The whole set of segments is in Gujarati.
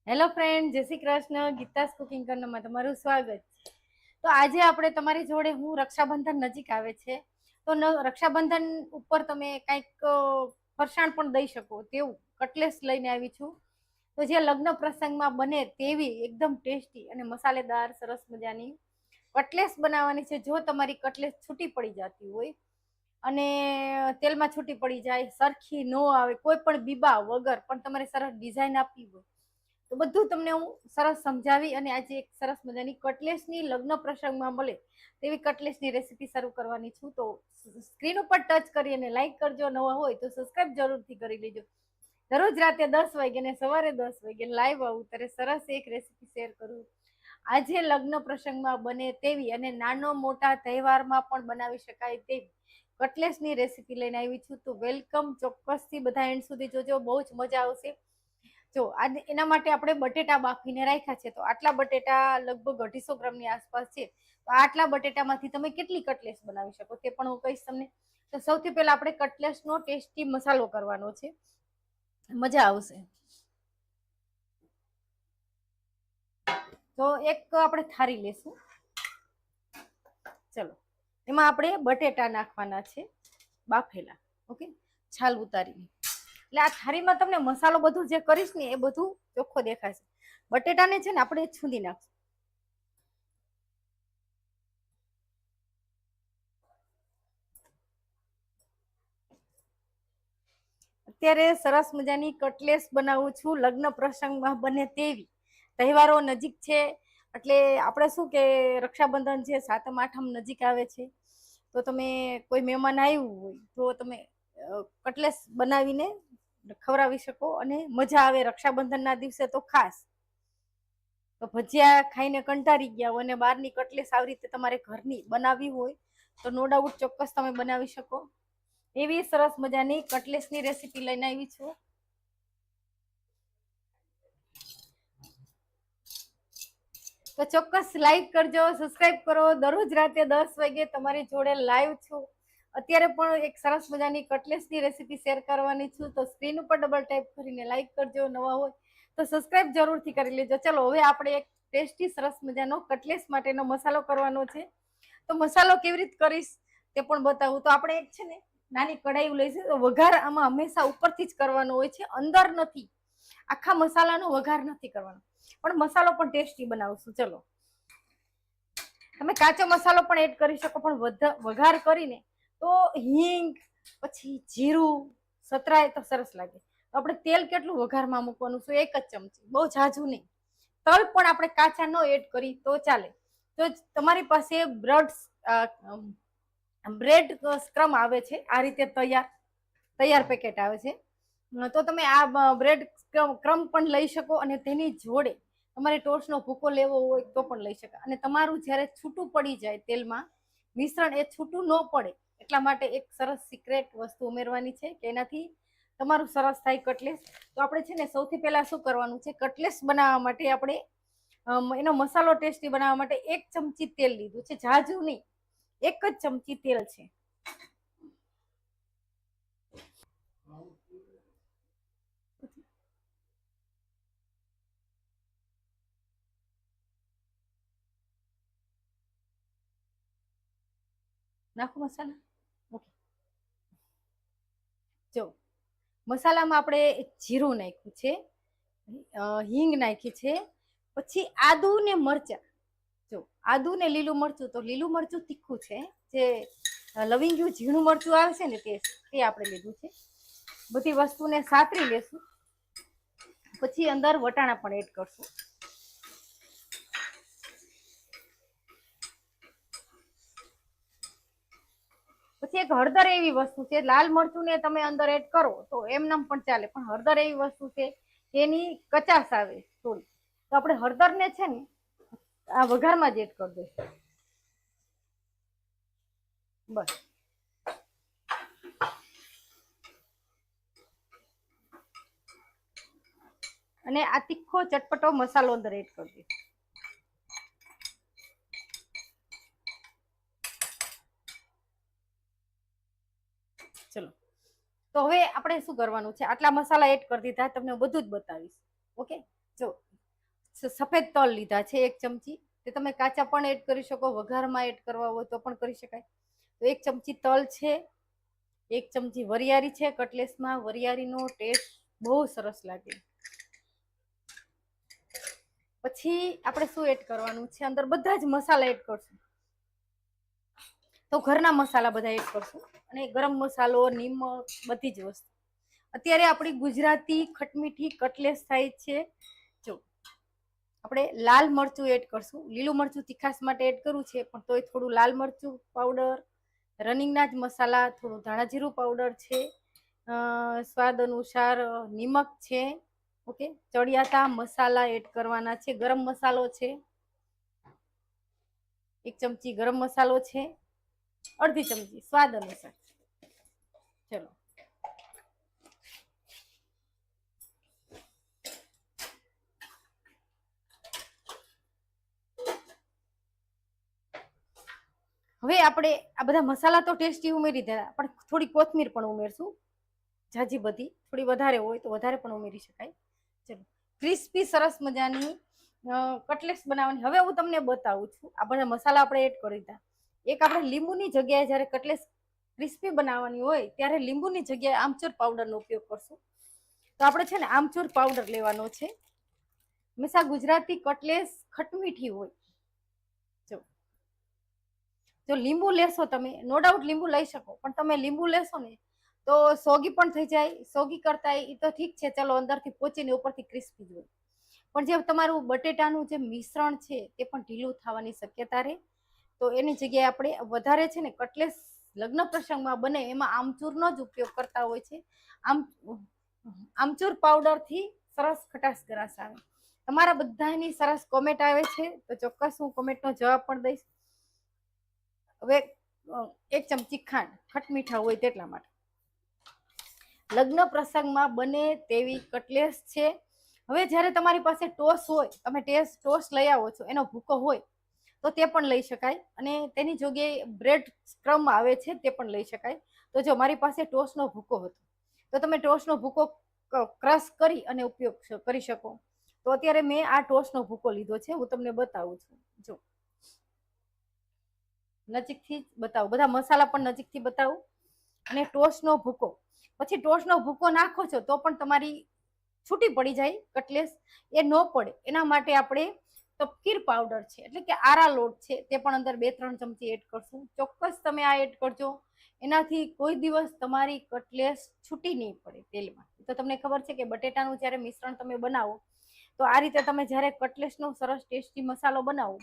હેલો ફ્રેન્ડ, જય શ્રી કૃષ્ણ. ગીતાસ કુકિંગ કર્નરમાં તમારું સ્વાગત છે. તો આજે આપણે તમારી જોડે હું રક્ષાબંધન નજીક આવે છે તો રક્ષાબંધન ઉપર તમે કંઈક ફરસાણ પણ દઈ શકો તેવું કટલેસ લઈને આવી છું. તો જે લગ્ન પ્રસંગમાં બને તેવી એકદમ ટેસ્ટી અને મસાલેદાર સરસ મજાની કટલેસ બનાવવાની છે. જો તમારી કટલેસ છૂટી પડી જતી હોય અને તેલમાં છૂટી પડી જાય, સરખી ન આવે, કોઈ પણ બીબા વગર પણ તમારે સરસ ડિઝાઇન આપવી હોય તો બધું તમને હું સરસ સમજાવી અને આજે એક સરસ મજાની કટલેસની લગ્ન પ્રસંગમાં મળે તેવી કટલેસની રેસીપી શરૂ કરવાની છું. તો સ્ક્રીન ઉપર ટચ કરી અને લાઈક કરજો, નવા હોય તો સબસ્ક્રાઇબ જરૂરથી કરી લેજો. દરરોજ રાતે 10 વાગે ને સવારે 10 વાગે લાઈવ આવું ત્યારે સરસ એક રેસીપી શેર કરું. આજે લગ્ન પ્રસંગમાં બને તેવી અને નાનો મોટા તહેવારમાં પણ બનાવી શકાય તેવી કટલેસની રેસીપી લઈને આવી છું. તો વેલકમ, ચોક્કસથી બધા એન્ડ સુધી જોજો, બહુ જ મજા આવશે. જો આજે એના માટે આપણે બટેટા બાફીને રાખ્યા છે. તો આટલા બટેટા લગભગ 250 ગ્રામની આસપાસ છે. તો આટલા બટેટામાંથી તમે કેટલી કટલેસ બનાવી શકો તે પણ હું કહીશ તમને. તો સૌથી પહેલા આપણે કટલેસનો ટેસ્ટી મસાલો કરવાનો છે, મજા આવશે. તો એક આપણે થાળી લેશું. ચલો, એમાં આપણે બટેટા નાખવાના છે બાફેલા. ઓકે, છાલ ઉતારીને. એટલે આ થાળીમાં તમને મસાલો બધું જે કરીશ ને એ બધું ચોખ્ખો દેખાશે. બટેટાને છે ને આપણે છૂંદી નાખશું. અત્યારે સરસ મજાની કટલેસ બનાવું છું, લગ્ન પ્રસંગમાં બને તેવી. તહેવારો નજીક છે એટલે આપણે શું કે રક્ષાબંધન છે, સાતમ આઠમ નજીક આવે છે. તો તમે કોઈ મહેમાન આવ્યું હોય તો તમે કટલેસ બનાવીને ખવડાવી શકો અને મજા આવે રક્ષાબંધનના દિવસે તો ખાસ. તો ભજીયા ખાઈને કંટાળી ગયા હોય અને બહારની કટલેસ આવી રીતે તમારે ઘરની બનાવવી હોય તો નો ડાઉટ ચોક્કસ તમે બનાવી શકો. એવી સરસ મજાની કટલેસની રેસીપી લઈને આવી છું. તો ચોક્કસ લાઈક કરજો, સબસ્ક્રાઇબ કરો. દરરોજ રાતે 10 વાગે તમારી જોડે લાઈવ છું. અત્યારે પણ એક સરસ મજાની કટલેસની રેસીપી શેર કરવાની છું. તો સ્ક્રીન ઉપર ડબલ ટેપ કરીને લાઈક કરજો, નવા હોય તો સબસ્ક્રાઇબ જરૂરથી કરી લેજો. ચલો, હવે આપણે એક ટેસ્ટી સરસ મજાનો કટલેસ માટેનો મસાલો કરવાનો છે. તો મસાલો કેવી રીતે કરીશ તે પણ બતાવું. તો આપણે એક છે ને નાની કઢાઈ લઈશું. તો વઘાર આમાં હંમેશા ઉપરથી જ કરવાનો હોય છે, અંદર નથી. આખા મસાલાનો વઘાર નથી કરવાનો, પણ મસાલો પણ ટેસ્ટી બનાવશું. ચલો, તમે કાચો મસાલો પણ એડ કરી શકો, પણ વઘાર કરીને તો હિંગ પછી જીરું સતરાય તો સરસ લાગે. તો આપણે તેલ કેટલું વઘારમાં મૂકવાનું છે? 1 જ ચમચી, બહુ ઝાઝું નહીં. તલ પણ આપણે કાચા ન એડ કરી તો ચાલે. તો તમારી પાસે બ્રેડ સ્ક્રમ આવે છે આ રીતે તૈયાર પેકેટ આવે છે. તો તમે આ બ્રેડ ક્રમ પણ લઈ શકો અને તેની જોડે તમારે ટોસ્ટનો ભૂકો લેવો હોય તો પણ લઈ શકાય. અને તમારું જ્યારે છૂટું પડી જાય તેલમાં મિશ્રણ, એ છૂટું ન પડે એટલા માટે એક સરસ સિક્રેટ વસ્તુ ઉમેરવાની છે કે એનાથી તમારું સરસ થાય કટલેસ. તો આપણે છે ને સૌથી પહેલા શું કરવાનું છે, કટલેસ બનાવવા માટે આપણે એનો મસાલો ટેસ્ટી બનાવવા માટે 1 ચમચી તેલ લીધું છે, ઝાઝું નહીં. 1 જ ચમચી તેલ છે. નાખો મસાલા. ઓકે, જો મસાલામાં આપણે જીરું નાખ્યું છે, હિંગ નાખી છે, પછી આદુ ને મરચા. જો આદુ ને લીલું મરચું, તો લીલું મરચું તીખું છે, જે લવિંગિયું ઝીણું મરચું આવે છે ને તે આપણે લીધું છે. બધી વસ્તુને સાતરી લેશું. પછી અંદર વટાણા પણ એડ કરશું. પછી એક હળદર એવી વસ્તુ છે, લાલ મરચું ને તમે અંદર એડ કરો તો એમનામ પણ ચાલે, પણ હળદર એવી વસ્તુ છે એની કચાશ આવે થોડી. તો આપણે હળદર ને છે ને આ વઘારમાં જ એડ કરી દઈશું. બસ. અને આ તીખો ચટપટો મસાલો અંદર એડ કરી દઈશું. ચલો, તો હવે આપણે શું કરવાનું છે, આટલા મસાલા એડ કરી દીધા, તમને બધું જ બતાવીશ. ઓકે, જો સફેદ તલ લીધા છે 1 ચમચી. તે તમે કાચા પણ એડ કરી શકો, વઘારમાં એડ કરવા હોય તો પણ કરી શકાય. તો 1 ચમચી તલ છે, 1 ચમચી વરિયાળી છે. કટલેસમાં વરિયાળીનો ટેસ્ટ બહુ સરસ લાગે. પછી આપણે શું એડ કરવાનું છે અંદર? બધા જ મસાલા એડ કરશું. તો ઘરના મસાલા બધા એડ કરશું, અને ગરમ મસાલો, નિમક, બધી જ વસ્તુ. અત્યારે આપણી ગુજરાતી ખટમીઠી કટલેસ થાય છે. જો આપણે લાલ મરચું એડ કરશું. લીલું મરચું તીખાસ માટે એડ કરવું છે, પણ તોય થોડું લાલ મરચું પાવડર, રનિંગના જ મસાલા, થોડું ધાણા જીરું પાવડર છે, સ્વાદ અનુસાર નિમક છે. ઓકે, ચડિયાતા મસાલા એડ કરવાના છે. ગરમ મસાલો છે 1 ચમચી, ગરમ મસાલો છે અડધી ચમચી, સ્વાદ અનુસાર. ચલો, હવે આપણે આ બધા મસાલા તો ટેસ્ટી ઉમેરી દીધા, પણ થોડી કોથમીર પણ ઉમેરશું. જાજી બધી, થોડી વધારે હોય તો વધારે પણ ઉમેરી શકાય. ચલો, ક્રિસ્પી સરસ મજાની કટલેસ બનાવવાની. હવે હું તમને બતાવું છું. આ બધા મસાલા આપણે એડ કરી દીધા. એક આપણે લીંબુની જગ્યાએ જ્યારે કટલેસ ક્રિસ્પી બનાવવાની હોય ત્યારે લીંબુની જગ્યાએ આમચૂર પાવડરનો ઉપયોગ કરશું. તો આપણે છે ને આમચૂર પાવડર લેવાનો છે. હંમેશા ગુજરાતી કટલેસ ખટમીઠી હોય. જો લીંબુ લેશો તમે, નો ડાઉટ લીંબુ લઈ શકો, પણ તમે લીંબુ લેશો ને તો સોગી પણ થઈ જાય. સોગી કરતા એ તો ઠીક છે, ચલો અંદરથી પોચીને ઉપરથી ક્રિસ્પી જ હોય, પણ જે તમારું બટેટાનું જે મિશ્રણ છે તે પણ ઢીલું થવાની શક્યતા રહે. તો એની જગ્યાએ આપણે વધારે છે ને કટલેસ લગ્ન પ્રસંગમાં બને એમાં આમચૂરનો જ ઉપયોગ કરતા હોય છે. આમચૂર પાવડરથી સરસ ખટાશ ગરાશ આવે. તમારા બધાની સરસ કોમેન્ટ આવે છે, તો ચોક્કસ હું કોમેન્ટનો જવાબ પણ દઈશ. હવે 1 ચમચી ખાંડ, ખટમીઠા હોય તેટલા માટે. લગ્ન પ્રસંગમાં બને તેવી કટલેસ છે. હવે જ્યારે તમારી પાસે ટોસ હોય, તમે ટોસ લઈ આવો છો, એનો ભૂકો હોય તો તે પણ લઈ શકાય, અને તેની જગ્યાએ બ્રેડ સ્ક્રમ આવે છે તે પણ લઈ શકાય. તો જો મારી પાસે ટોસનો ભૂકો હતો, તો તમે ટોસનો ભૂકો ક્રશ કરી અને ઉપયોગ કરી શકો. તો અત્યારે મેં આ ટોસનો ભૂકો લીધો છે, હું તમને બતાવું છું. જો નજીકથી જ બતાવું, બધા મસાલા પણ નજીકથી બતાવું, અને ટોસનો ભૂકો. પછી ટોસનો ભૂકો નાખો છો તો પણ તમારી છૂટી પડી જાય કટલેસ, એ ન પડે એના માટે આપણે તપકીર પાવડર છે, એટલે કે આરા લોટ છે, તે પણ અંદર 2-3 ચમચી એડ કરશું. ચોક્કસ તમે આ એડ કરજો, એનાથી કોઈ દિવસ તમારી કટલેસ છૂટી નહીં પડે તેલમાં. તો તમને ખબર છે કે બટેટાનું જ્યારે મિશ્રણ તમે બનાવો, તો આ રીતે તમે જ્યારે કટલેસનો સરસ ટેસ્ટી મસાલો બનાવો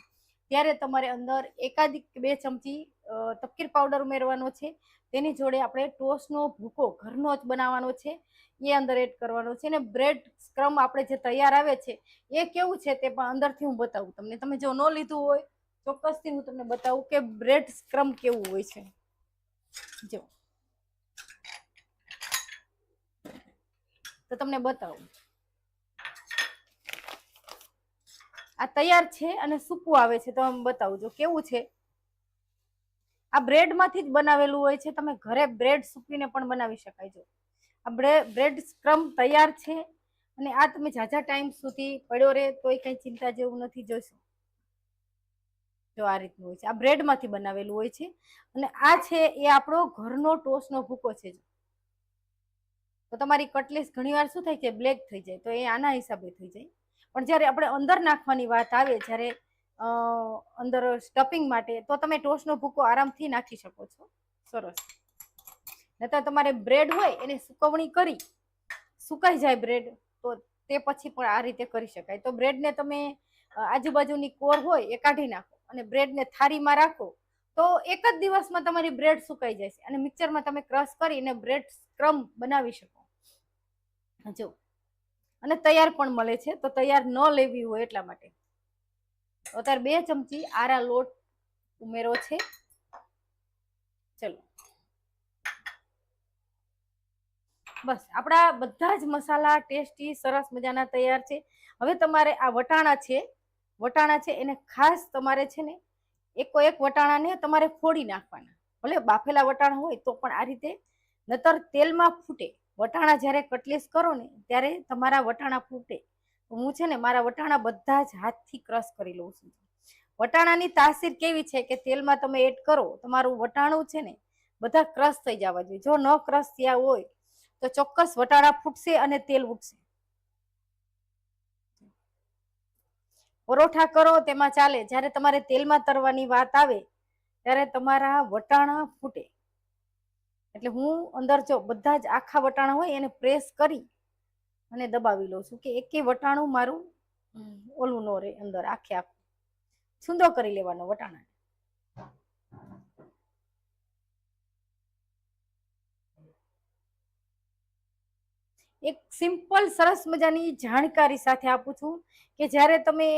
ત્યારે તમારે અંદર 1-2 ચમચી તપકીર પાવડર ઉમેરવાનો છે. તેની જોડે આપણે ટોસનો ભૂકો ઘરનો જ બનાવવાનો છે, એ અંદર એડ કરવાનો છે. અને બ્રેડ સ્ક્રમ આપણે જે તૈયાર આવે છે એ કેવું છે તે પણ અંદરથી હું બતાવું તમને. તમે જો ન લીધું હોય ચોક્કસથી હું તમને બતાવું કે બ્રેડ સ્ક્રમ કેવું હોય છે. જો તો તમને બતાવું, આ તૈયાર છે અને સૂકું આવે છે. તો હું બતાવું જો કેવું છે. આ બ્રેડમાંથી જ બનાવેલું હોય છે. તમે ઘરે બ્રેડ સૂકવીને પણ બનાવી શકાય. જો આ બ્રેડ સ્ક્રમ તૈયાર છે, અને આ તમે ઝાઝા ટાઈમ સુધી પડ્યો રહે તોય કઈ ચિંતા જેવું નથી. જોશો જો આ રીતનું હોય છે. આ બ્રેડમાંથી બનાવેલું હોય છે, અને આ છે એ આપણો ઘરનો ટોસનો ભૂકો છે. તો તમારી કટલેસ ઘણીવાર શું થાય છે, બ્લેક થઈ જાય, તો એ આના હિસાબે થઈ જાય. પણ જ્યારે આપણે અંદર નાખવાની વાત આવે, જ્યારે અંદર સ્ટફિંગ માટે, તો તમે ટોસનો ભૂકો આરામથી નાખી શકો છો. સરસ. નહીતર તમારે બ્રેડ હોય એને સુકવણી કરી, સુકાઈ જાય બ્રેડ, તો તે પછી પણ આ રીતે કરી શકાય. તો બ્રેડને તમે આજુબાજુની કોર હોય એ કાઢી નાખો, અને બ્રેડને થાળીમાં રાખો, તો એક જ દિવસમાં તમારી બ્રેડ સુકાઈ જાય છે, અને મિક્સરમાં તમે ક્રશ કરીને બ્રેડ સ્ક્રમ બનાવી શકો. જો, અને તૈયાર પણ મળે છે. તો તૈયાર ન લેવી હોય એટલા માટે અત્યારે 2 ચમચી આરા લોટ ઉમેરો છે. ચલો, બસ આપણા બધા જ મસાલા ટેસ્ટી સરસ મજાના તૈયાર છે. હવે તમારે આ વટાણા છે એને ખાસ તમારે છે ને એક વટાણાને તમારે ફોડી નાખવાના. ભલે બાફેલા વટાણા હોય તો પણ આ રીતે, નતર તેલમાં ફૂટે. વટાણા જ્યારે કટલેસ કરો ને ત્યારે તમારા વટાણા ફૂટે. હું હું છે ને મારા વટાણા બધા જ હાથથી ક્રશ કરી લઉં છું. વટાણાની તાસીર કેવી છે કે તેલમાં તમે એડ કરો તમારું વટાણું છે ને બધા ક્રશ થઈ જવા જોઈએ. જો ન ક્રશ થયા હોય તો ચોક્કસ વટાણા ફૂટશે અને તેલ ઉઠશે. પરોઠા કરો તેમાં ચાલે, જ્યારે તમારે તેલમાં તરવાની વાત આવે ત્યારે તમારા વટાણા ફૂટે. એટલે હું અંદર જો બધા જ આખા વટાણા હોય એને પ્રેસ કરી અને દબાવી લઉં છું કે એકે વટાણું મારું ઓલું ન રહે, અંદર આખે આખું છૂંદો કરી લેવાનો વટાણા. એક સિમ્પલ સરસ મજાની જાણકારી સાથે આપું છું કે જ્યારે તમે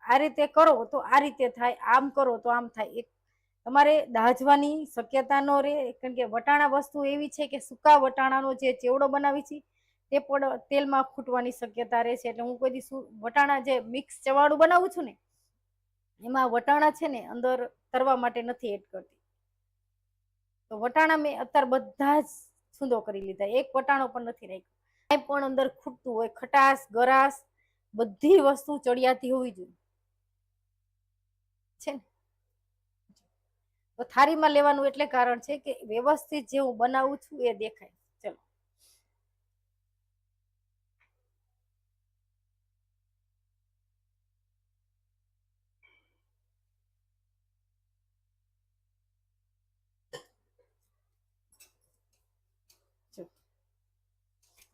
આ રીતે કરો તો આ રીતે થાય, આમ કરો તો આમ થાય. એક તમારે દાજવાની શક્યતા ન રહે, કારણ કે વટાણા વસ્તુ એવી છે કે સૂકા વટાણાનો જે ચેવડો બનાવી છે તે પણ તેલમાં ફૂટવાની શક્યતા રહે છે. એટલે હું કોઈ દિવસ વટાણા જે મિક્સ ચવાળું બનાવું છું ને એમાં વટાણા છે ને અંદર તરવા માટે નથી એડ કરતી. તો વટાણા મેં અત્યારે બધા જ છૂંદો કરી લીધા, એક વટાણો પણ નથી રાખ્યો. કાંઈ પણ અંદર ખૂટતું હોય, ખટાશ ગરાશ બધી વસ્તુ ચડિયાતી હોવી જોઈએ છે ને. તો થાળીમાં લેવાનું એટલે કારણ છે કે વ્યવસ્થિત જે હું બનાવું છું એ દેખાય. ચલો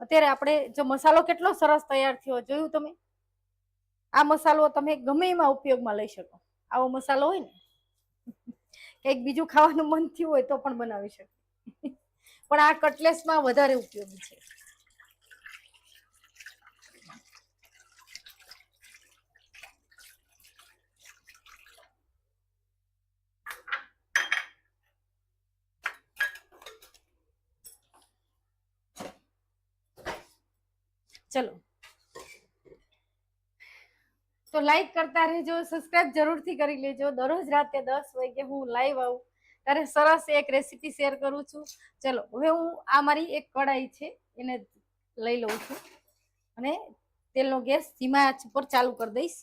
અત્યારે આપણે જો મસાલો કેટલો સરસ તૈયાર થયો જોયું તમે. આ મસાલો તમે ગમે એમાં ઉપયોગમાં લઈ શકો. આવો મસાલો હોય ને કંઈક બીજું ખાવાનું મન થયું હોય તો પણ બનાવી શકો, પણ આ કટલેસમાં વધારે ઉપયોગી છે. ચલો તો લાઈક કરતા રહેજો, સબસ્ક્રાઇબ જરૂરથી કરી લેજો. દરરોજ રાતે 10 વાગે હું લાઈવ આવું ત્યારે સરસ એક રેસીપી શેર કરું છું. ચલો હવે હું આ મારી એક કઢાઈ છે એને લઈ લઉં છું અને તેલનો ગેસ ધીમા આંચ પર ચાલુ કરી દઈશ.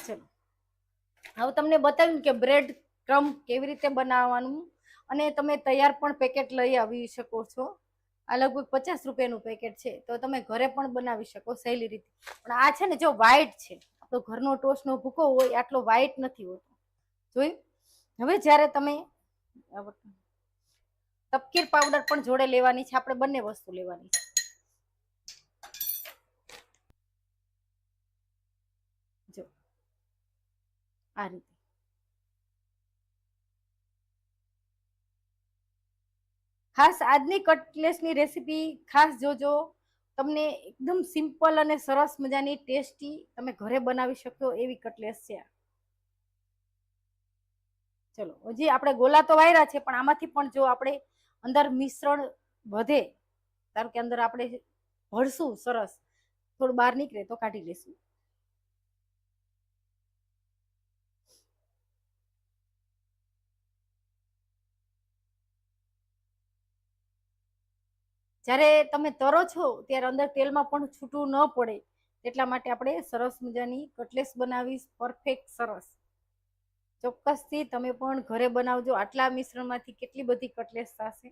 ચલો હવે તમને બતાવ્યું કે બ્રેડ ક્રમ કેવી રીતે બનાવવાનું, અને તમે તૈયાર પણ પેકેટ લઈ આવી શકો છો. આ લગભગ 50 રૂપિયાનું પેકેટ છે, તો તમે ઘરે પણ બનાવી શકો સહેલી રીતે. પણ આ છે ને જો વ્હાઈટ છે, આપણો ઘરનો ટોસ્ટનો ભૂકો હોય આટલો વ્હાઈટ નથી હોતો, જોયું. હવે જ્યારે તમે તપકીર પાવડર પણ જોડે લેવાની છે, આપણે બંને વસ્તુ લેવાની છે. જો આ રીતે ખાસ આજની કટલેસની રેસીપી ખાસ જોજો. તમને એકદમ સિમ્પલ અને સરસ મજાની ટેસ્ટી તમે ઘરે બનાવી શકો એવી કટલેસ છે. ચલો હજી આપણે ગોલા તો વાયરા છે, પણ આમાંથી પણ જો આપણે અંદર મિશ્રણ વધે, કારણ કે અંદર આપણે ભરશું સરસ, થોડું બહાર નીકળે તો કાઢી લેશું. જ્યારે તમે તરો છો ત્યારે અંદર તેલમાં પણ છૂટું ન પડે એટલા માટે આપણે સરસ મજાની કટલેસ બનાવીશ, પરફેક્ટ સરસ. ચોક્કસથી તમે પણ ઘરે બનાવજો. આટલા મિશ્રણમાંથી કેટલી બધી કટલેસ થશે.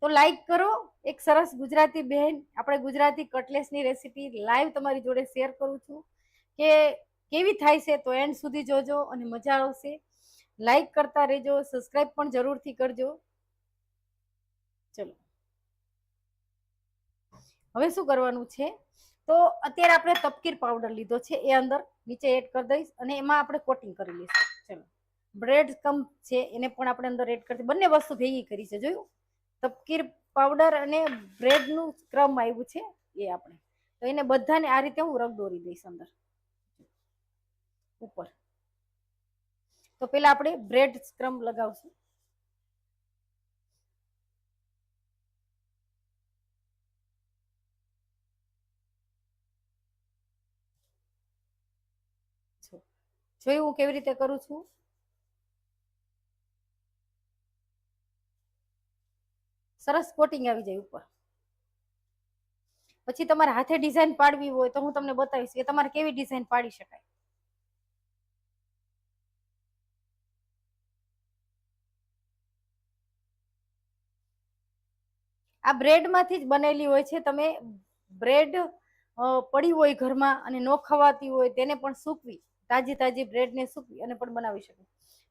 તો લાઈક કરો. એક સરસ ગુજરાતી બહેન આપણે ગુજરાતી કટલેસની રેસીપી લાઈવ તમારી જોડે શેર કરું છું કે કેવી થાય છે, તો એન્ડ સુધી જોજો અને મજા આવશે. લાઈક કરતા રહેજો, સબસ્ક્રાઇબ પણ જરૂરથી કરજો. ચલો હવે શું કરવાનું છે, તો અત્યારે આપણે તપકીર પાવડર લીધો છે એ અંદર નીચે એડ કરી દઈશ અને એમાં આપણે કોટિંગ કરી લઈશું. ચલો બ્રેડ કમ છે એને પણ આપણે અંદર એડ કરી, બંને વસ્તુ ભેગી કરી છે. જોયું, તપકીર પાવડર અને બ્રેડનું ક્રમ આવ્યું છે એ આપણે, તો એને બધાને આ રીતે હું રગ દોરી દઈશ અંદર ઉપર. તો પેલા આપણે બ્રેડ ક્રમ લગાવશું. જોયું હું કેવી રીતે કરું છું? સરસ કોટિંગ આવી જાય ઉપર. પછી તમારે હાથે ડિઝાઇન પાડવી હોય તો હું તમને બતાવીશ કે તમારે કેવી ડિઝાઇન પાડી શકાય. આ બ્રેડ માંથી જ બનેલી હોય છે. તમે બ્રેડ પડી હોય ઘરમાં અને ન ખવાતી હોય તેને પણ સૂકવી, તાજી તાજી બ્રેડ ને સૂકવી અને પણ બનાવી શકો.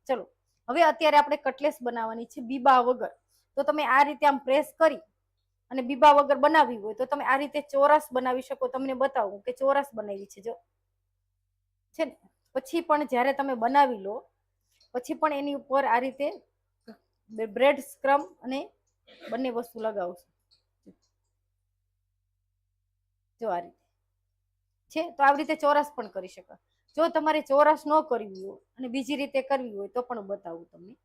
ચલો હવે અત્યારે આપણે કટલેસ બનાવવાની છે બીબા વગર. તો તમે આ રીતે આમ પ્રેસ કરી અને બીબા વગર બનાવવી હોય તો તમે આ રીતે ચોરસ બનાવી શકો. તમને બતાવું કે ચોરસ બનાવી છે જો છે ને. પછી પણ જ્યારે તમે બનાવી લો પછી પણ એની ઉપર આ રીતે બ્રેડ સ્ક્રમ અને બંને વસ્તુ લગાવશું. જો આ રીતે છે તો આવી રીતે ચોરસ પણ કરી શકાય. જો તમારે ચોરસ ન કરવી હોય અને બીજી રીતે કરવી હોય તો પણ બતાવું તમને.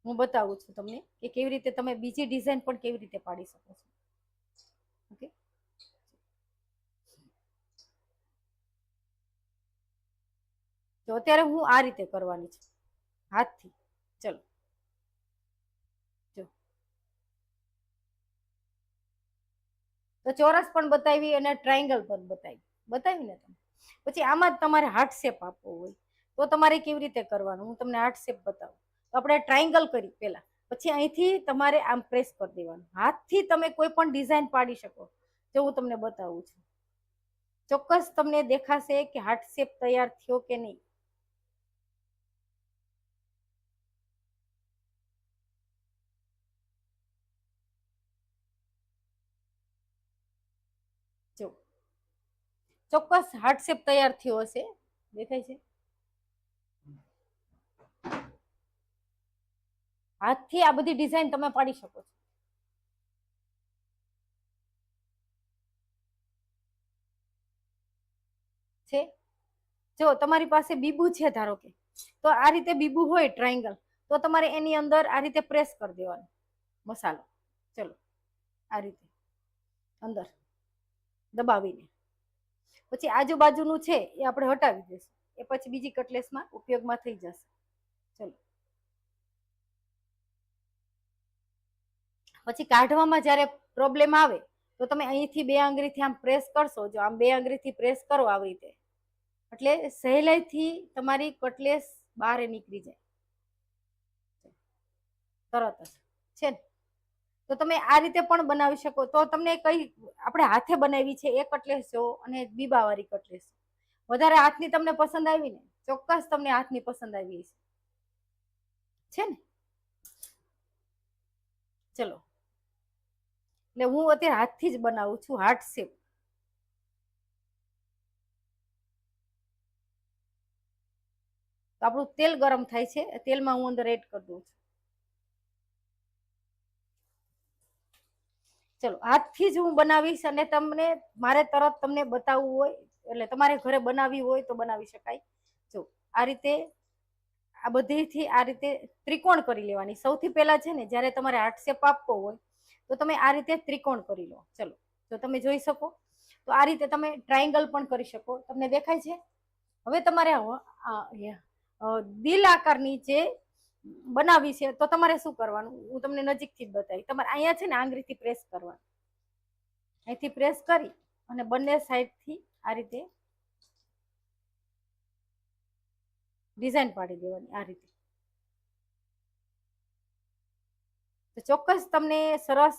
હું બતાવું છું તમને કે કેવી રીતે તમે બીજી ડિઝાઇન પણ કેવી રીતે પાડી શકો છો. ઓકે, તો અત્યારે હું આ રીતે કરવાની છું હાથથી. ચલો જો તો ચોરસ પણ બતાવી અને ટ્રાયંગલ પણ બતાવી ને તમે. પછી આમાં જ તમારે હાર્ટ શેપ આપવો હોય તો તમારે કેવી રીતે કરવાનું હું તમને હાર્ટ શેપ બતાવું. તો આપણે ટ્રાયંગલ કરી પેલા, પછી અહીંથી તમારે આમ પ્રેસ કરી દેવાનું. હાથથી તમે કોઈ પણ ડિઝાઇન પાડી શકો. જો હું તમને બતાવું છું, ચોક્કસ તમને દેખાશે કે હાર્ટ શેપ તૈયાર થયો કે નહીં. જો ચોક્કસ હાર્ટ શેપ તૈયાર થયો હશે. દેખાય છે? હાથથી આ બધી ડિઝાઇન તમે પાડી શકો છો. છે જો તમારી પાસે બીબુ છે ધારો કે, તો આ રીતે બીબુ હોય ટ્રાયંગલ, તો તમારે એની અંદર આ રીતે પ્રેસ કરી દેવાનો મસાલો. ચલો આ રીતે અંદર દબાવીને પછી આજુબાજુનું છે એ આપણે હટાવી દઈશું. એ પછી બીજી કટલેસમાં ઉપયોગમાં થઈ જશે. ચલો પછી કાઢવામાં જ્યારે પ્રોબ્લેમ આવે તો તમે અહીંથી બે આંગળીથી આમ પ્રેસ કરશો. જો આમ બે આંગળીથી પ્રેસ કરો આવી રીતે, એટલે સહેલાઈથી તમારી કટલેસ બહાર નીકળી જાય તરત જ. છે ને? તો તમે આ રીતે પણ બનાવી શકો. તો તમને કઈ આપણે હાથે બનાવી છે એ કટલેસ જો અને બીબા વાળી કટલેસ, વધારે હાથની તમને પસંદ આવી ને? ચોક્કસ તમને હાથની પસંદ આવી છે ને? ચલો એટલે હું અત્યારે હાથથી જ બનાવું છું હાર્ટ શેપ. તો આપણું તેલ ગરમ થાય છે, તેલમાં હું અંદર એડ કરી દઉં છું. ચલો હાથથી જ હું બનાવીશ અને તમને મારે તરત તમને બતાવવું હોય એટલે તમારે ઘરે બનાવવી હોય તો બનાવી શકાય. જો આ રીતે આ બધીથી આ રીતે ત્રિકોણ કરી લેવાની. સૌથી પહેલા છે ને જ્યારે તમારે હાર્ટ શેપ આપવો હોય તો તમે આ રીતે ત્રિકોણ કરી લો. ચલો જો તમે જોઈ શકો તો આ રીતે તમે ટ્રાયંગલ પણ કરી શકો. તમને દેખાય છે? હવે તમારે દિલ આકારની જે બનાવી છે તો તમારે શું કરવાનું હું તમને નજીકથી જ બતાવી. તમારે અહીંયા છે ને આંગળીથી પ્રેસ કરવાનું. અહીંથી પ્રેસ કરી અને બંને સાઈડથી આ રીતે ડિઝાઇન પાડી દેવાની આ રીતે. તો ચોક્કસ તમને સરસ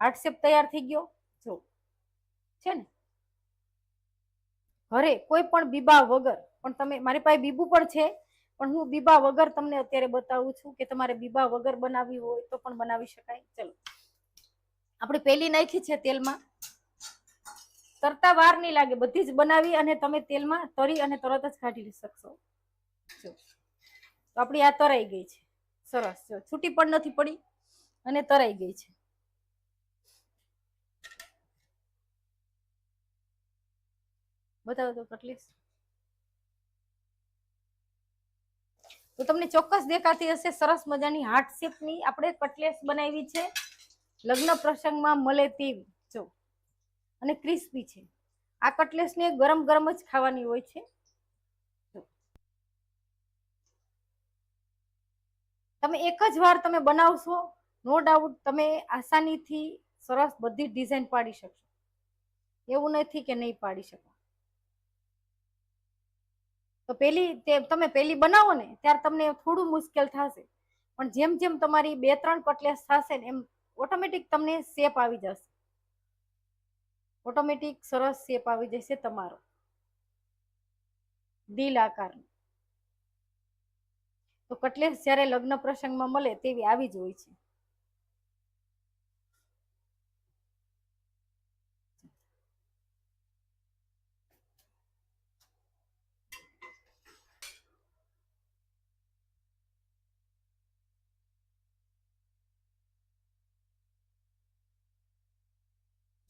હાર્ટ શેપ તૈયાર થઈ ગયો. જો છે ને? ઘરે કોઈ પણ બીબા વગર પણ તમે, મારી પાસે બીબુ પણ છે પણ હું બીબા વગર તમને અત્યારે બતાવું છું કે તમારે બીબા વગર બનાવવી હોય તો પણ બનાવી શકાય. ચલો આપણે પેલી નાખી છે તેલમાં, તરતા વાર નહીં લાગે. બધી જ બનાવી અને તમે તેલમાં તરી અને તરત જ કાઢી શકશો. જો તો આપણી આ તરાઈ ગઈ છે સરસ. જો છૂટી પણ નથી પડી અને તરાઈ ગઈ છે. બતાવો તો કટલેસ. તો તમને ચોક્કસ દેખાતી હશે સરસ મજાની હાર્ટ શેપની આપણે કટલેસ બનાવી છે. લગ્ન પ્રસંગમાં મળે તેવી જો, અને ક્રિસ્પી છે. આ કટલેસ ને ગરમ ગરમ જ ખાવાની હોય છે. તમે એક જ વાર તમે બનાવશો, નો ડાઉટ તમે આસાનીથી સરસ બધી ડિઝાઇન પાડી શકશો. એવું નથી કે નહીં પાડી શકો. તો તમે પેલી બનાવો ને ત્યારે તમને થોડું મુશ્કેલ થશે, પણ જેમ જેમ તમારી 2-3 કટલેસ થશે ને એમ ઓટોમેટિક તમને શેપ આવી જશે. ઓટોમેટિક સરસ શેપ આવી જશે તમારો દિલ આકાર. તો કટલેસ જ્યારે લગ્ન પ્રસંગમાં મળે તેવી આવી જ હોય છે.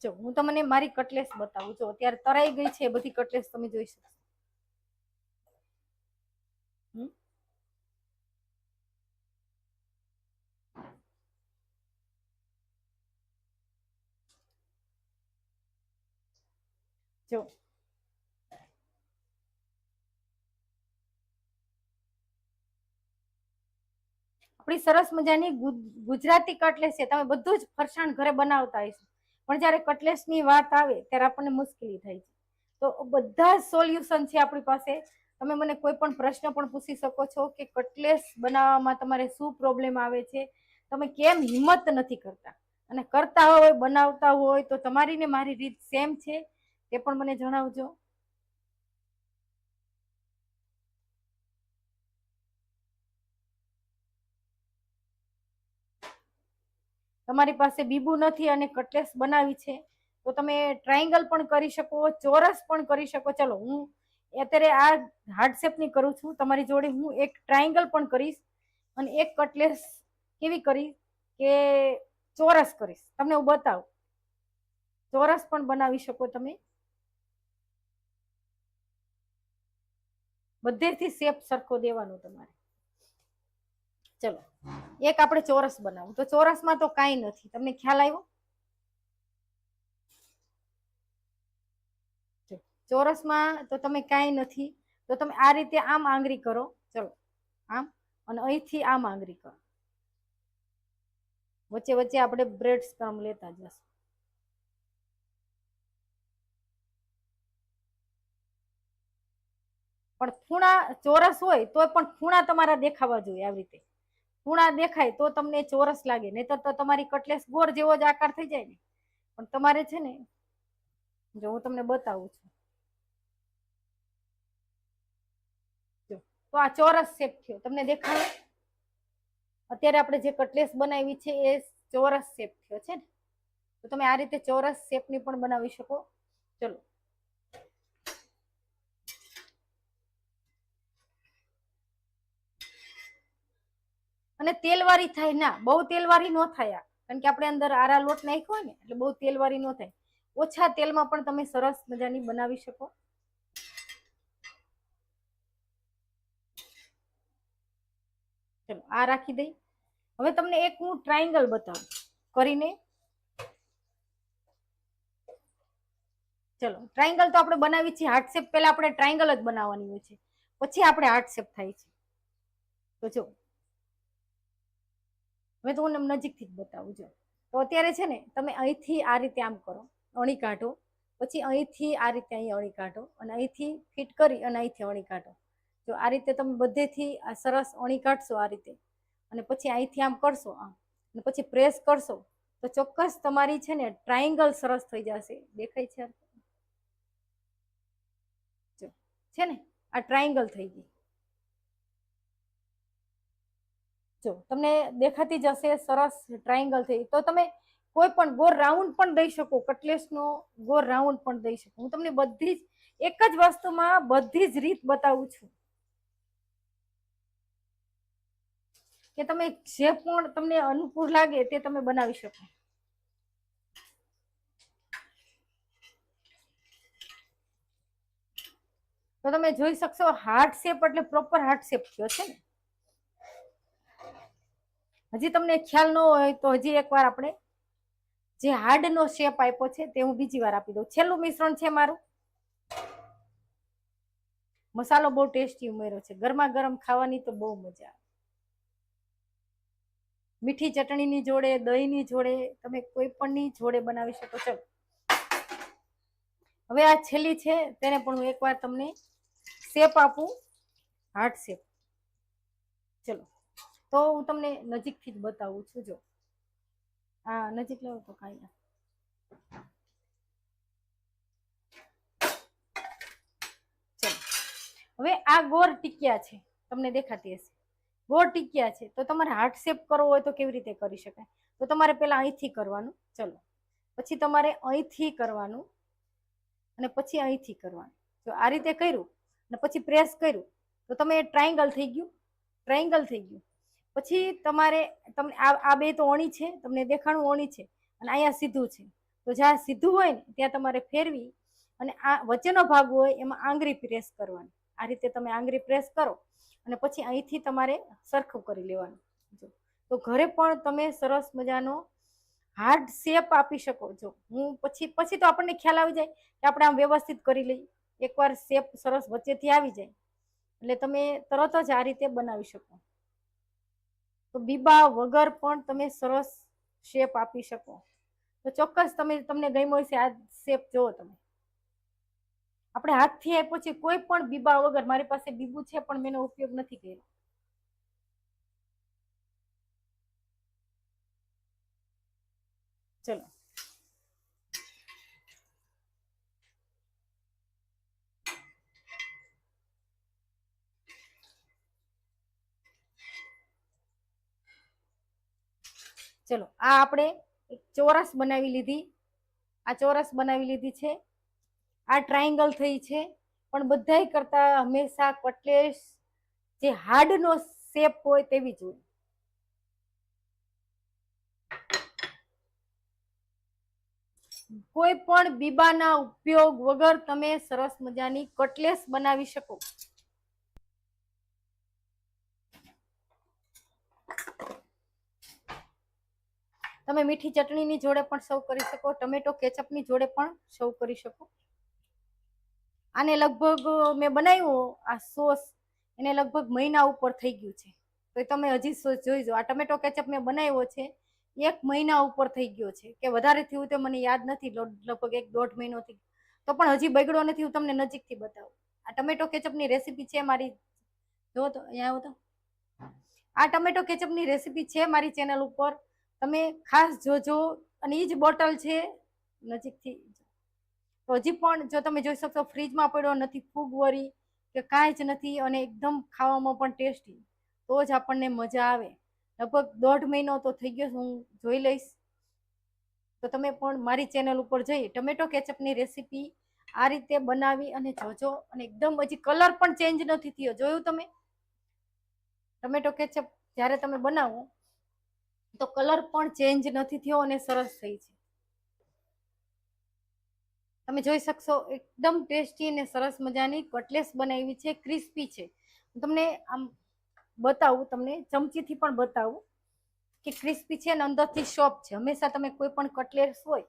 જો હું તમને મારી કટલેસ બતાવું છું, અત્યારે તરાઈ ગઈ છે બધી કટલેસ તમે જોઈ શકશો. જો આપણી સરસ મજાની ગુજરાતી કટલેસ છે. તમે બધું જ ફરસાણ ઘરે બનાવતા હશો, પણ જ્યારે કટલેસ ની વાત આવે ત્યારે આપણને મુશ્કેલી થાય છે. તો બધા જ સોલ્યુશન છે આપણી પાસે. તમે મને કોઈ પણ પ્રશ્ન પણ પૂછી શકો છો કે કટલેસ બનાવવામાં તમારે શું પ્રોબ્લેમ આવે છે, તમે કેમ હિંમત નથી કરતા, અને કરતા હોય બનાવતા હોય તો તમારી ને મારી રીત સેમ છે તે પણ મને જણાવજો. તમારી પાસે બીબુ નથી અને કટલેસ બનાવી છે તો તમે ટ્રાયંગલ પણ કરી શકો, ચોરસ પણ કરી શકો. ચલો હું અત્યારે આ હાર્ટ શેપ ની કરું છું, તમારી જોડે હું એક ટ્રાયંગલ પણ કરીશ અને એક કટલેસ કેવી કરી કે ચોરસ કરીશ. તમને હું બતાવું, ચોરસ પણ બનાવી શકો તમે. બધેથી શેપ સરખો દેવાનો તમારે. ચલો એક આપણે ચોરસ બનાવું, તો ચોરસમાં તો કાંઈ નથી, તમને ખ્યાલ આવ્યો? ચોરસમાં તો તમે કાંઈ નથી, તો તમે આ રીતે આમ આંગળી કરો. ચલો આમ, અને અહીંથી આમ આંગળી કરો. વચ્ચે વચ્ચે આપણે બ્રેડ સ્ક્રમ લેતા જશું. પણ ખૂણા ચોરસ હોય તો પણ ખૂણા તમારા દેખાવા જોઈએ. આવી રીતે ખૂણા દેખાય તો તમને ચોરસ લાગે, નહીતર તો તમારી કટલેસ ગોળ જેવો જ આકાર થઈ જાય ને. પણ તમારે છે ને, જો હું તમને બતાવું છું, તો આ ચોરસ શેપ થયો, તમને દેખાય? અત્યારે આપણે જે કટલેસ બનાવી છે એ ચોરસ શેપ થયો છે ને. તો તમે આ રીતે ચોરસ શેપની પણ બનાવી શકો. ચલો અને તેલવાળી થાય ના, બહુ તેલવાળી ન થાય આ, કારણ કે આપણે અંદર આરા લોટ નાખ્યો હોય ને એટલે બહુ તેલવાળી ન થાય. ઓછા તેલમાં પણ તમે સરસ મજાની બનાવી શકો. ચલો આ રાખી દઈ. હવે તમને એક હું ટ્રાયંગલ બતાવું કરીને. ચલો ટ્રાયંગલ તો આપણે બનાવી છીએ હાર્ટ શેપ, પહેલા આપણે ટ્રાયંગલ જ બનાવવાની હોય છે, પછી આપણે હાર્ટ શેપ થાય છે. તો જો હવે તો હું નજીકથી જ બતાવું છું. તો અત્યારે છે ને તમે અહીંથી આ રીતે આમ કરો, અણી કાઢો, પછી અહીંથી આ રીતે અહીં અણી કાઢો, અને અહીંથી ફિટ કરી અને અહીંથી અણી કાઢો. જો આ રીતે તમે બધેથી આ સરસ અણી કાઢશો આ રીતે, અને પછી અહીંથી આમ કરશો આમ, અને પછી પ્રેસ કરશો તો ચોક્કસ તમારી છે ને ટ્રાયંગલ સરસ થઈ જશે. દેખાય છે? છે ને આ ટ્રાયંગલ થઈ ગઈ. જો તમને દેખાતી જશે સરસ ટ્રાયંગલ થઈ. તો તમે કોઈ પણ ગોળ રાઉન્ડ પણ દઈ શકો, કટલેસ નો ગોળ રાઉન્ડ પણ દઈ શકો. હું તમને બધી જ એક જ વસ્તુમાં બધી જ રીત બતાવું છું કે તમે જે પણ તમને અનુકૂળ લાગે તે તમે બનાવી શકો. તો તમે જોઈ શકશો હાર્ટ શેપ એટલે પ્રોપર હાર્ટ શેપ થયો છે ને. હજી તમને ખ્યાલ ન હોય તો હજી એકવાર આપણે જે હાર્ડ નો શેપ આપ્યો છે તે હું બીજી વાર આપી દઉં. છેલ્લું મિશ્રણ છે મારું. મસાલો બહુ ટેસ્ટી ઉમેર્યો છે, ગરમા ગરમ ખાવાની તો બહુ મજા આવે. મીઠી ચટણીની જોડે, દહીંની જોડે, તમે કોઈ પણની જોડે બનાવી શકો છો. હવે આ છેલ્લી છે તેને પણ હું એકવાર તમને શેપ આપું, હાર્ટ શેપ. ચલો તો હું તમને નજીકથી જ બતાવું છું. જો હા નજીક લાવો તો કાંઈ. ચલો હવે આ ગોળ ટીકિયા છે, તમને દેખાતી હશે. ગોળ ટીકિયા છે તો તમારે હાર્ટ શેપ કરવો હોય તો કેવી રીતે કરી શકાય? તો તમારે પહેલા અહીંથી કરવાનું. ચલો પછી તમારે અહીંથી કરવાનું અને પછી અહીંથી કરવાનું. જો આ રીતે કર્યું અને પછી પ્રેસ કર્યું તો તમે ટ્રાયંગલ થઈ ગયું, ટ્રાયંગલ થઈ ગયું. પછી તમારે તમને આ બે તો ઓણી છે, તમને દેખાણું ઓણી છે, અને અહીંયા સીધું છે. તો જ્યાં સીધું હોય ને ત્યાં તમારે ફેરવી અને આ વચ્ચેનો ભાગ હોય એમાં આંગળી પ્રેસ કરવાની. આ રીતે તમે આંગળી પ્રેસ કરો અને પછી અહીંથી તમારે સરખું કરી લેવાનું. તો ઘરે પણ તમે સરસ મજાનો હાર્ડ શેપ આપી શકો છો. હું પછી તો આપણને ખ્યાલ આવી જાય કે આપણે આમ વ્યવસ્થિત કરી લઈએ. એકવાર શેપ સરસ વચ્ચેથી આવી જાય એટલે તમે તરત જ આ રીતે બનાવી શકો. તો બીબા વગર પણ તમે સરસ શેપ આપી શકો. તો ચોક્કસ તમને ગમ્યો હશે આ શેપ. જુઓ તમે, આપણે હાથથી આપ્યો છે, કોઈ પણ બીબા વગર. મારી પાસે બીબું છે પણ મેં એનો ઉપયોગ નથી કર્યો. ચલો ચલો આ આપણે એક ચોરસ બનાવી લીધી. આ ચોરસ બનાવી લીધી છે. આ ટ્રાયંગલ થઈ છે. પણ બધાય કરતા હંમેશા કટલેસ જે હાર્ડ નો શેપ હોય તેવી જ હોય. કોઈ પણ બીબાના ઉપયોગ વગર તમે સરસ મજાની કટલેસ બનાવી શકો. તમે મીઠી ચટણીની જોડે પણ સર્વ કરી શકો, ટમેટો કેચઅપની જોડે પણ સર્વ કરી શકો. આને લગભગ મેં બનાવ્યું આ સોસ એને લગભગ મહિના ઉપર થઈ ગયું છે. તો તમે હજી સોસ જોઈજો. આ ટમેટો કેચઅપ મેં બનાવ્યો છે 1 મહિના ઉપર થઈ ગયો છે કે વધારે થયું તો મને યાદ નથી. લગભગ 1-1.5 મહિનો થઈ તો પણ હજી બગડ્યો નથી. હું તમને નજીકથી બતાવું. આ ટમેટો કેચઅપની રેસીપી છે મારી. જો તો અહીંયા આવો તો. આ ટમેટો કેચઅપની રેસીપી છે મારી ચેનલ ઉપર, તમે ખાસ જોજો. અને એ જ બોટલ છે નજીકથી. તો હજી પણ જો તમે જોઈ શકશો ફ્રીજમાં પડ્યો નથી, ફૂગ વળી કે કાંઈ જ નથી, અને એકદમ ખાવામાં પણ ટેસ્ટી. તો જ આપણને મજા આવે. લગભગ 1.5 મહિનો તો થઈ ગયો. હું જોઈ લઈશ. તો તમે પણ મારી ચેનલ ઉપર જઈ ટમેટો કેચઅપની રેસીપી આ રીતે બનાવી અને જોજો. અને એકદમ હજી કલર પણ ચેન્જ નથી થયો. જોયું તમે? ટમેટો કેચઅપ જ્યારે તમે બનાવો તો કલર પણ ચેન્જ નથી થયો અને સરસ થઈ છે. તમે જોઈ શકશો એકદમ ટેસ્ટી અને સરસ મજાની કટલેસ બનાવી છે. ક્રિસ્પી છે. તમને આમ બતાવું, તમને ચમચીથી પણ બતાવું કે ક્રિસ્પી છે અને અંદરથી સોફ્ટ છે. હંમેશા તમે કોઈ પણ કટલેસ હોય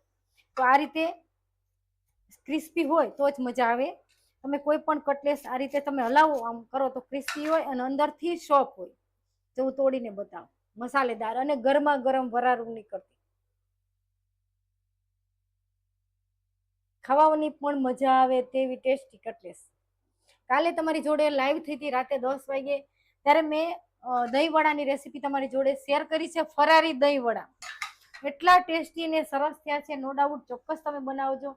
તો આ રીતે ક્રિસ્પી હોય તો જ મજા આવે. તમે કોઈ પણ કટલેસ આ રીતે તમે હલાવો, આમ કરો તો ક્રિસ્પી હોય અને અંદરથી સોફ્ટ હોય. જો હું તોડીને બતાવું. મસાલેદાર અને ગરમા ગરમ વરાળું નીકળતી. ખાવાની પણ મજા આવે તેવી ટેસ્ટી કટલેસ. કાલે તમારી જોડે લાઈવ થઈ હતી રાતે 10 વાગે, ત્યારે મેં દહીંવડાની રેસીપી તમારી જોડે શેર કરી છે. ફરારી દહીંવડા એટલા ટેસ્ટી ને સરસ થયા છે. નો ડાઉટ ચોક્કસ તમે બનાવજો.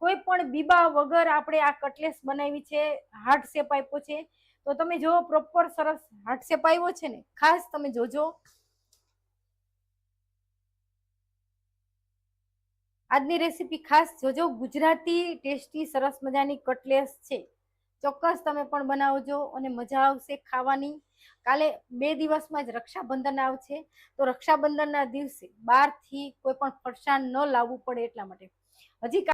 કોઈ પણ બીબા વગર આપણે આ કટલેસ બનાવી છે. હાર્ટ શેપ આપ્યો છે. તો તમે જો પ્રોપર સરસ હાર્ટ શેપ આવ્યો છે ને, ખાસ તમે જોજો. આજની રેસીપી ખાસ જોજો. ગુજરાતી ટેસ્ટી સરસ મજાની કટલેસ છે. ચોક્કસ તમે પણ બનાવજો અને મજા આવશે ખાવાની. કાલે 2 દિવસમાં જ રક્ષાબંધન આવશે. તો રક્ષાબંધનના દિવસે બહારથી કોઈ પણ ફરસાણ ન લાવવું પડે એટલા માટે. હજી